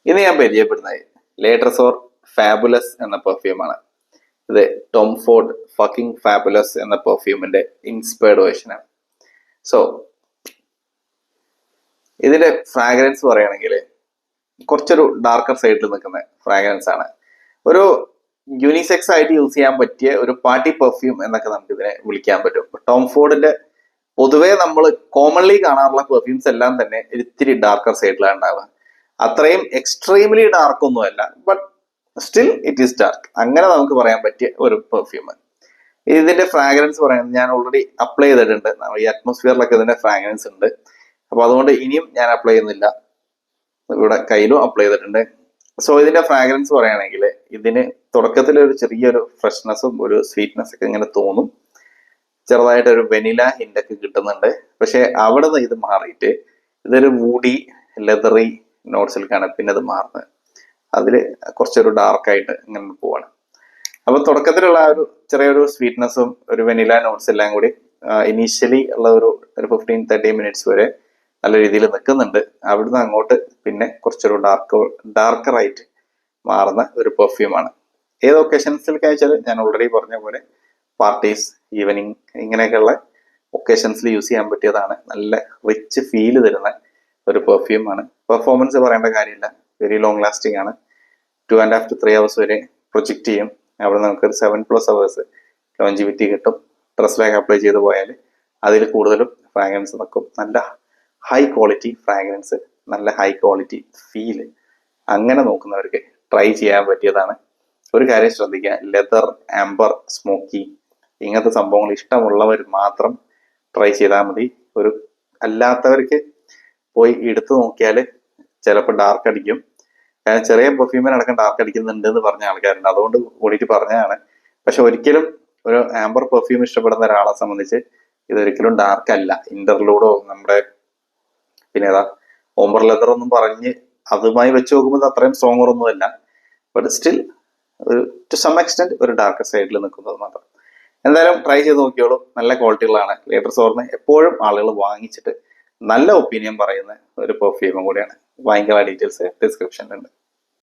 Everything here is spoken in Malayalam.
ഇന്ന് ഞാൻ പരിചയപ്പെടുന്നത് ലേട്രസോർ ഫാബുലസ് എന്ന പെർഫ്യൂമാണ്. ഇത് ടോം ഫോർഡ് ഫക്കിംഗ് ഫാബുലസ് എന്ന പെർഫ്യൂമിന്റെ ഇൻസ്പയർഡ് വേർഷനാണ്. സോ ഇതിന്റെ ഫ്രാഗ്രൻസ് പറയുകയാണെങ്കിൽ കുറച്ചൊരു ഡാർക്കർ സൈഡിൽ നിൽക്കുന്ന ഫ്രാഗ്രൻസ് ആണ്. ഒരു യൂണിസെക്സ് ആയിട്ട് യൂസ് ചെയ്യാൻ പറ്റിയ ഒരു പാർട്ടി പെർഫ്യൂം എന്നൊക്കെ നമുക്ക് ഇതിനെ വിളിക്കാൻ പറ്റും. ടോം ഫോർഡിന്റെ പൊതുവേ നമ്മൾ കോമൺലി കാണാറുള്ള പെർഫ്യൂംസ് എല്ലാം തന്നെ ഇത്തിരി ഡാർക്കർ സൈഡിലാണ് ഉണ്ടാവുക. അത്രയും എക്സ്ട്രീംലി ഡാർക്ക് ഒന്നുമല്ല, but still it is dark. അങ്ങനെ നമുക്ക് പറയാൻ പറ്റിയ ഒരു പെർഫ്യൂം. ഇതിന്റെ ഫ്രാഗ്രൻസ് പറയുന്നത് ഞാൻ ഓൾറെഡി അപ്ലൈ ചെയ്തിട്ടുണ്ട്. ഈ അറ്റ്മോസ്ഫിയറിലൊക്കെ ഇതിന്റെ ഫ്രാഗ്രൻസ് ഉണ്ട്. അപ്പൊ അതുകൊണ്ട് ഇനിയും ഞാൻ അപ്ലൈ ചെയ്യുന്നില്ല. ഇവിടെ കയ്യിലും അപ്ലൈ ചെയ്തിട്ടുണ്ട്. സോ ഇതിന്റെ ഫ്രാഗ്രൻസ് പറയുകയാണെങ്കിൽ ഇതിന് തുടക്കത്തിൽ ഒരു ചെറിയൊരു ഫ്രഷ്നെസ്സും ഒരു സ്വീറ്റ്നെസ് ഒക്കെ ഇങ്ങനെ തോന്നും. ചെറുതായിട്ട് ഒരു വെനില ഹിൻഡൊക്കെ കിട്ടുന്നുണ്ട്. പക്ഷെ അവിടെ നിന്ന് ഇത് മാറിയിട്ട് ഇതൊരു വൂഡി ലെതറി നോട്ട്സിലേക്കാണ് പിന്നെ അത് മാറുന്നത്. അതില് കുറച്ചൊരു ഡാർക്കായിട്ട് ഇങ്ങനെ പോവാണ്. അപ്പൊ തുടക്കത്തിലുള്ള ഒരു ചെറിയൊരു സ്വീറ്റ്നെസ്സും ഒരു വെനില നോട്ട്സ് എല്ലാം കൂടി ഇനീഷ്യലി ഉള്ള ഒരു 15-30 മിനിറ്റ്സ് വരെ നല്ല രീതിയിൽ നിൽക്കുന്നുണ്ട്. അവിടുന്ന് അങ്ങോട്ട് പിന്നെ കുറച്ചൊരു ഡാർക്കറായിട്ട് മാറുന്ന ഒരു പെർഫ്യൂമാണ്. ഏത് ഒക്കേഷൻസിലേക്ക് അയച്ചാൽ ഞാൻ ഓൾറെഡി പറഞ്ഞ പോലെ പാർട്ടീസ്, ഈവനിങ്, ഇങ്ങനെയൊക്കെയുള്ള ഒക്കേഷൻസിൽ യൂസ് ചെയ്യാൻ പറ്റിയതാണ്. നല്ല റിച്ച് ഫീല് തരുന്ന ഒരു പെർഫ്യൂമാണ്. പെർഫോമൻസ് പറയേണ്ട കാര്യമില്ല, വെരി ലോങ് ലാസ്റ്റിംഗ് ആണ്. 2.5 to 3 hours വരെ പ്രൊജക്റ്റ് ചെയ്യും. അവിടെ നമുക്ക് ഒരു 7+ hours ലോഞ്ചിവിറ്റി കിട്ടും. ഡ്രസ്സിലേക്ക് അപ്ലൈ ചെയ്ത് പോയാൽ അതിൽ കൂടുതലും ഫ്രാഗ്രൻസ് നിൽക്കും. നല്ല ഹൈ ക്വാളിറ്റി ഫ്രാഗ്രൻസ്, നല്ല ഹൈ ക്വാളിറ്റി ഫീല്. അങ്ങനെ നോക്കുന്നവർക്ക് ട്രൈ ചെയ്യാൻ പറ്റിയതാണ്. ഒരു കാര്യം ശ്രദ്ധിക്കുക, ലെതർ, ആംബർ, സ്മോക്കി ഇങ്ങനത്തെ സംഭവങ്ങൾ ഇഷ്ടമുള്ളവർ മാത്രം ട്രൈ ചെയ്താൽ മതി. ഒരു അല്ലാത്തവർക്ക് പോയി എടുത്തു നോക്കിയാൽ ചിലപ്പോൾ ഡാർക്ക് അടിക്കും. കാരണം ചെറിയ പെർഫ്യൂമിനടക്കം ഡാർക്ക് അടിക്കുന്നുണ്ട് എന്ന് പറഞ്ഞ ആൾക്കാരുണ്ട്. അതുകൊണ്ട് കൂടിയിട്ട് പറഞ്ഞതാണ്. പക്ഷെ ഒരിക്കലും ഒരു ആംബർ പെർഫ്യൂം ഇഷ്ടപ്പെടുന്ന ഒരാളെ സംബന്ധിച്ച് ഇതൊരിക്കലും ഡാർക്ക് അല്ല. ഇന്റർലൂഡോ നമ്മുടെ പിന്നെ ഏതാ ഓംബർ ലെതർ ഒന്നും പറഞ്ഞ് അതുമായി വെച്ച് നോക്കുമ്പോൾ അത്രയും സ്ട്രോങ്ങർ ഒന്നുമല്ല. ബട്ട് സ്റ്റിൽ ഒരു ടു സം എക്സ്റ്റെന്റ് ഒരു ഡാർക്ക് സൈഡിൽ നിൽക്കുന്നത് മാത്രം. എന്തായാലും ട്രൈ ചെയ്ത് നോക്കിയോളൂ. നല്ല ക്വാളിറ്റികളാണ്. ലേട്രസോറിന് എപ്പോഴും ആളുകൾ വാങ്ങിച്ചിട്ട് നല്ല ഒപ്പീനിയൻ പറയുന്ന ഒരു പെർഫ്യൂമും കൂടിയാണ്. ഭയങ്കര ഡീറ്റെയിൽസ് ഡിസ്ക്രിപ്ഷനിലുണ്ട്.